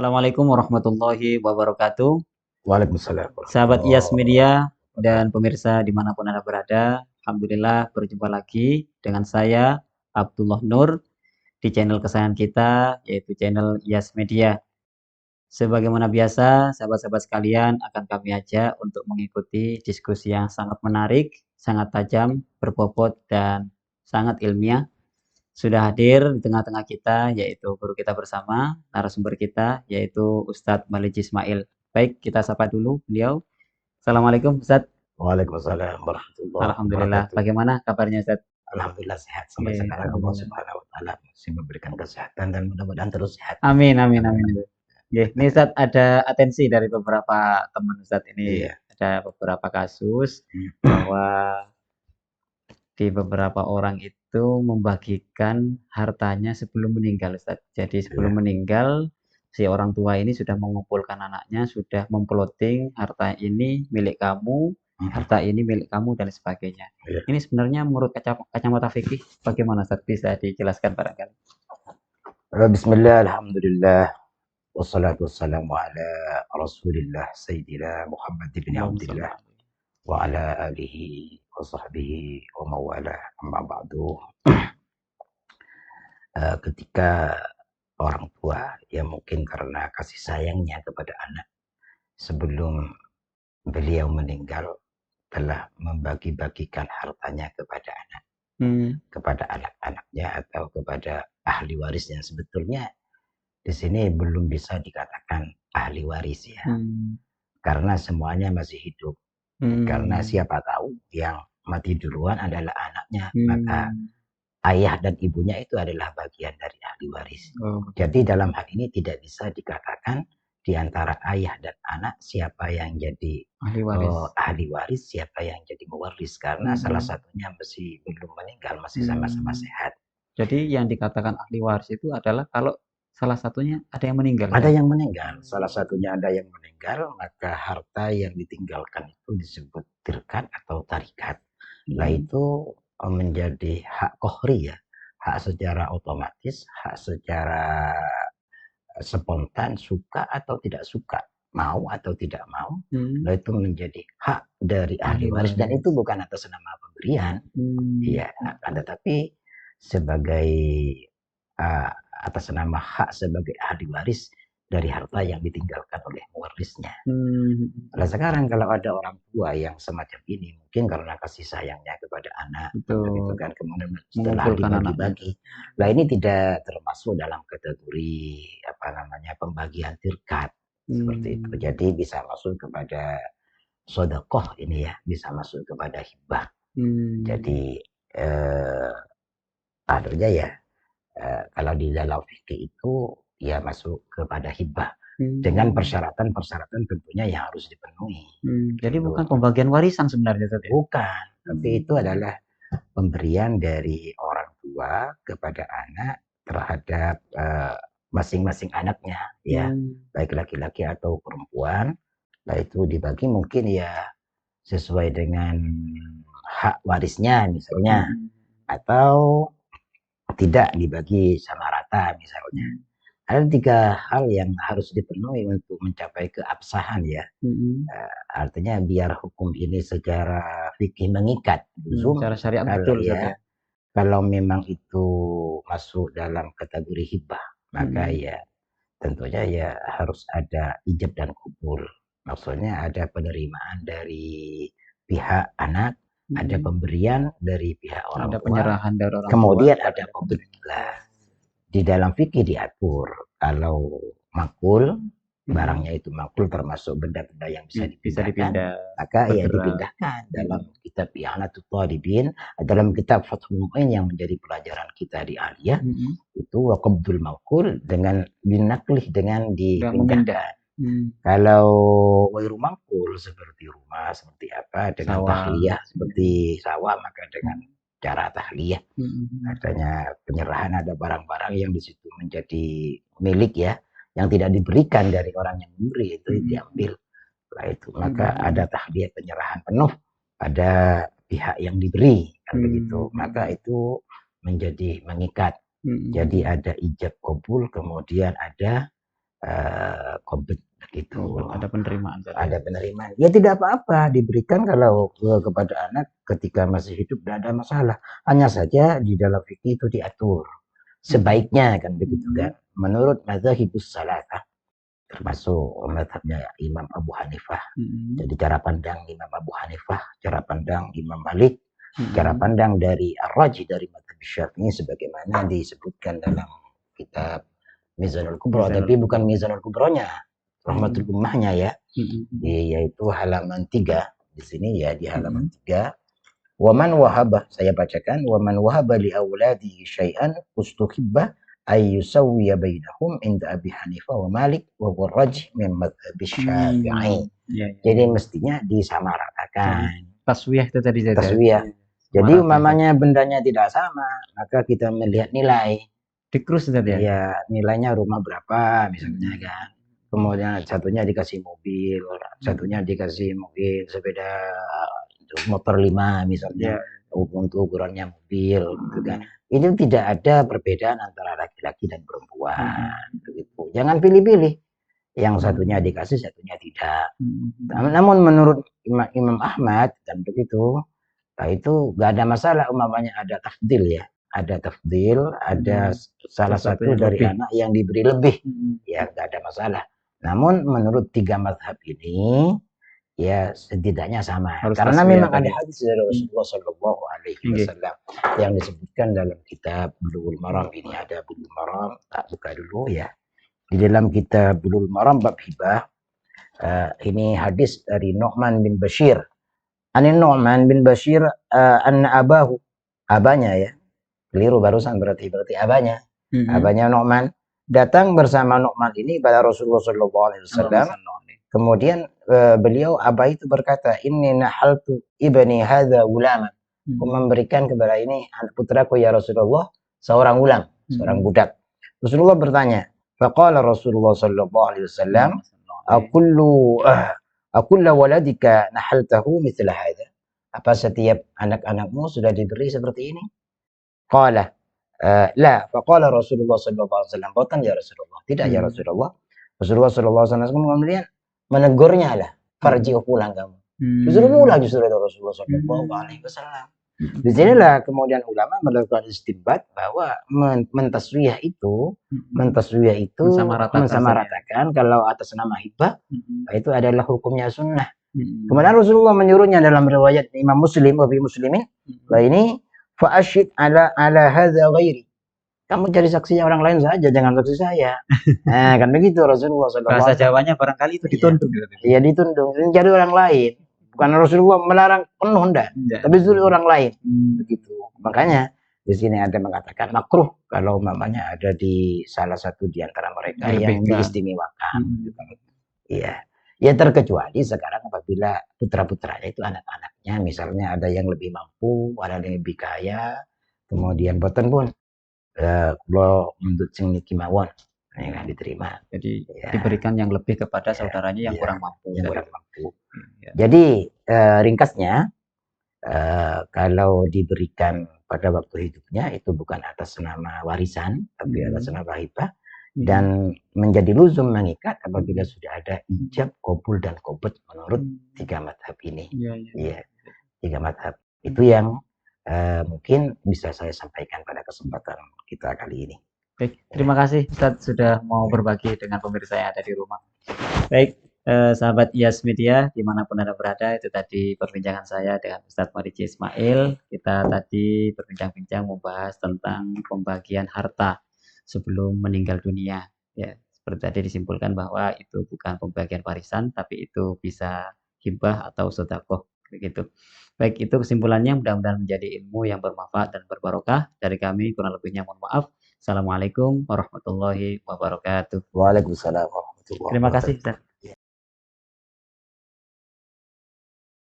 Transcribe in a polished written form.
Assalamualaikum warahmatullahi wabarakatuh. Waalaikumsalam Sahabat IAS warahmatullahi Media dan wabarakatuh. pemirsa dimanapun Anda berada, Alhamdulillah berjumpa lagi dengan saya, Abdullah Nur, di channel kesayangan kita, yaitu channel IAS Media. Sebagaimana biasa, sahabat-sahabat sekalian akan kami ajak untuk mengikuti diskusi yang sangat menarik, sangat tajam, berbobot, dan sangat ilmiah. Sudah hadir di tengah-tengah kita, yaitu guru kita bersama, narasumber kita, yaitu Ustadz Maliji Ismail. Baik, kita sapa dulu beliau. Assalamualaikum Ustadz. Waalaikumsalam warahmatullahi Alhamdulillah. wabarakatuh. Bagaimana kabarnya Ustadz? Alhamdulillah sehat sampai Oke, sekarang. Allah Alhamdulillah. Subhanahu wa taala masih memberikan kesehatan dan mudah-mudahan terus sehat. Amin, amin, Amin. amin. Oke, ini Ustadz ada atensi dari beberapa teman Ustadz ini. Iya. Ada beberapa kasus bahwa di beberapa orang itu membagikan hartanya sebelum meninggal, Ustaz. Jadi sebelum Iya. meninggal, si orang tua ini sudah mengumpulkan anaknya, sudah memploting harta ini milik kamu, harta ini milik kamu dan sebagainya. Iya. Ini sebenarnya menurut kacamata fikih bagaimana, Ustaz? Bisa dijelaskan barangkali? Bismillah, alhamdulillah. Wassalatu wassalamu ala Rasulillah Sayyidina Muhammad bin Abdullah wa ala alihi wa sahbihi wa mawala amma ba'du. Ketika orang tua yang mungkin karena kasih sayangnya kepada anak sebelum beliau meninggal telah membagi-bagikan hartanya kepada anak, kepada anak-anaknya atau kepada ahli waris yang sebetulnya di sini belum bisa dikatakan ahli waris ya, karena semuanya masih hidup. Karena siapa tahu yang mati duluan adalah anaknya, maka ayah dan ibunya itu adalah bagian dari ahli waris. Jadi dalam hal ini tidak bisa dikatakan di antara ayah dan anak siapa yang jadi ahli waris, siapa yang jadi mewaris, karena salah satunya masih belum meninggal, masih sama-sama sehat. Jadi yang dikatakan ahli waris itu adalah kalau salah satunya ada yang meninggal. Ada yang meninggal, salah satunya ada yang meninggal, maka harta yang ditinggalkan itu disebut tirkat atau tarikat. Nah itu menjadi hak kohri ya, hak secara otomatis, hak secara spontan, suka atau tidak suka, mau atau tidak mau, nah itu menjadi hak dari ahli waris, dan itu bukan atas nama pemberian, ya, tetapi sebagai atas nama hak sebagai ahli waris dari harta yang ditinggalkan oleh mewarisnya. Nah sekarang kalau ada orang tua yang semacam ini, mungkin karena kasih sayangnya kepada anak, gitu kan, kemudian setelah dibagi-bagi, nah ini tidak termasuk dalam kategori pembagian tirkat seperti itu. Jadi bisa masuk kepada sodakoh ini ya, bisa masuk kepada hibah. Jadi artinya ya kalau di dalam fikih itu ya masuk kepada hibah dengan persyaratan-persyaratan tentunya yang harus dipenuhi. Jadi bukan pembagian warisan sebenarnya, bukan, tapi itu adalah pemberian dari orang tua kepada anak terhadap masing-masing anaknya ya, baik laki-laki atau perempuan. Nah itu dibagi mungkin ya sesuai dengan hak warisnya misalnya, atau tidak dibagi sama rata misalnya. Ada 3 hal yang harus dipenuhi untuk mencapai keabsahan ya. Artinya biar hukum ini secara fikih mengikat, secara syariat betul ya. Kalau memang itu masuk dalam kategori hibah, maka ya tentunya ya harus ada ijab dan kubul. Maksudnya ada penerimaan dari pihak anak, ada pemberian dari pihak orang tua, penyerahan dari orang kemudian tua, ada pemberian. Di dalam fikih diatur kalau makul, barangnya itu makul termasuk benda-benda yang bisa dipindahkan, maka ya dipindahkan. Dalam kitab I'anatul Talibin, dalam kitab Fathul Mu'in yang menjadi pelajaran kita di Aliyah, itu waqabdul makul dengan binaklih, dengan dipindahkan. Kalau wairu makul seperti rumah, seperti apa, dengan tahliyah seperti sawah, maka dengan cara tahliyah, adanya penyerahan, ada barang-barang yang di situ menjadi milik ya, yang tidak diberikan dari orang yang memberi, itu diambil. Setelah itu maka ada tahliyah, penyerahan penuh pada pihak yang diberi, kan begitu. Maka itu menjadi mengikat. Jadi ada ijab kabul, kemudian ada qobd gitu. Ada penerimaan. Ada penerimaan. Ya tidak apa-apa diberikan kalau kepada anak ketika masih hidup, tidak ada masalah. Hanya saja di dalam fikih itu diatur sebaiknya kan begitu kan. Menurut madzhabus salatah, termasuk mazhabnya Imam Abu Hanifah. Jadi cara pandang Imam Abu Hanifah, cara pandang Imam Malik, cara pandang dari Ar-Raji dari mazhab Syafi'i sebagaimana disebutkan dalam kitab Mizanul Kubro, tapi bukan Mizanul Kubronya, Rahmatul Ummahnya ya, yaitu halaman 3. Di sini ya di halaman 3. Waman wahaba, saya bacakan, waman wahaba li auladi syai'an ustuhibba ay yusawwiya bainahum inda Abi Hanifah wa Malik wa Rajih min madhhab Syafi'i. Jadi mestinya disamaratakan. Taswiyah itu tadi. Taswiyah. Jadi umpamanya bendanya tidak sama, maka kita melihat nilai. Dikrus tadi ya? Ya, nilainya rumah berapa misalnya kan. Kemudian satunya dikasih mobil, satunya dikasih mungkin sepeda motor 5 misalnya, untuk ukurannya mobil gitu kan. Itu tidak ada perbedaan antara laki-laki dan perempuan begitu. Jangan pilih-pilih. Yang satunya dikasih, satunya tidak. Namun menurut Imam Ahmad kan begitu, nah itu nggak ada masalah umpamanya ada tafdil ya. Ada tafdil, ada salah satu dari anak yang diberi lebih, ya nggak ada masalah. Namun menurut 3 mazhab ini, ya setidaknya sama. Karena memang ada hadis dari Rasulullah Shallallahu Alaihi Wasallam yang disebutkan dalam kitab Bulughul Maram. Ini ada Bulughul Maram, tak buka dulu ya. Di dalam kitab Bulughul Maram bab hibah, ini hadis dari Nu'man bin Bashir. Anin Nu'man bin Bashir anna abahu, abanya ya. Keliru barusan berarti abanya. Abanya Nu'man datang bersama Nu'man ini pada Rasulullah Shallallahu Alaihi Wasallam. Kemudian beliau abah itu berkata, inni nahaltu ibni hadza gulaman. Aku memberikan kepada ini anak putraku ya Rasulullah seorang ulam, seorang budak. Rasulullah bertanya, faqala Rasulullah Shallallahu Alaihi Wasallam, akullu waladika nahaltahu mithla hadza. Apa setiap anak-anakmu sudah diberi seperti ini? Qala la, faqala Rasulullah sallallahu alaihi wasallam, bukan ya Rasulullah, tidak ya Rasulullah. Rasulullah sallallahu alaihi wasallam kemudian menegurnya lah, farji pulang kamu. Disuruh pulang justru dari Rasulullah sallallahu alaihi wasallam. Di sinilah kemudian ulama melakukan istinbat bahwa mentaswiyah itu mensamaratakan kalau atas nama hibah itu adalah hukumnya sunnah. Kemudian Rasulullah menyuruhnya dalam riwayat Imam Muslim wa fi Muslimin, bahwa ini fa'asyid ala hadza ghairi. Kamu cari saksinya orang lain saja, jangan saksi saya. Nah, kan begitu Rasulullah SAW. Bahasa Jawanya barangkali itu ditunduk. Iya, ditunduk. Cari orang lain. Bukan Rasulullah melarang penuh enggak, tapi suruh orang lain. Begitu. Makanya di sini ada mengatakan makruh kalau mamanya ada di salah satu di antara mereka yang diistimewakan. Iya. Ya terkecuali sekarang apabila putra-putranya itu anak-anaknya, misalnya ada yang lebih mampu, ada yang lebih kaya, kemudian boten pun kalau menurut sing niki mawon ya diterima. Jadi diberikan yang lebih kepada saudaranya yang kurang mampu. Jadi ringkasnya kalau diberikan pada waktu hidupnya itu bukan atas nama warisan, tapi atas nama hibah. Dan menjadi luzum mengikat apabila sudah ada ijab, qabul dan qobd menurut 3 mazhab ini. Iya, 3 mazhab. Itu yang mungkin bisa saya sampaikan pada kesempatan kita kali ini. Baik, terima kasih Ustadz sudah mau berbagi dengan pemirsa yang ada di rumah. Baik, sahabat IAS Media dimanapun Anda berada, itu tadi perbincangan saya dengan Ustadz Mariji Ismail. Kita tadi berbincang-bincang membahas tentang pembagian harta sebelum meninggal dunia. Ya, seperti tadi disimpulkan bahwa itu bukan pembagian warisan, tapi itu bisa hibah atau sedekah begitu. Baik, itu kesimpulannya, mudah-mudahan menjadi ilmu yang bermanfaat dan berbarokah. Dari kami kurang lebihnya mohon maaf. Assalamualaikum warahmatullahi wabarakatuh. Waalaikumsalam warahmatullahi wabarakatuh. Terima kasih Ustaz.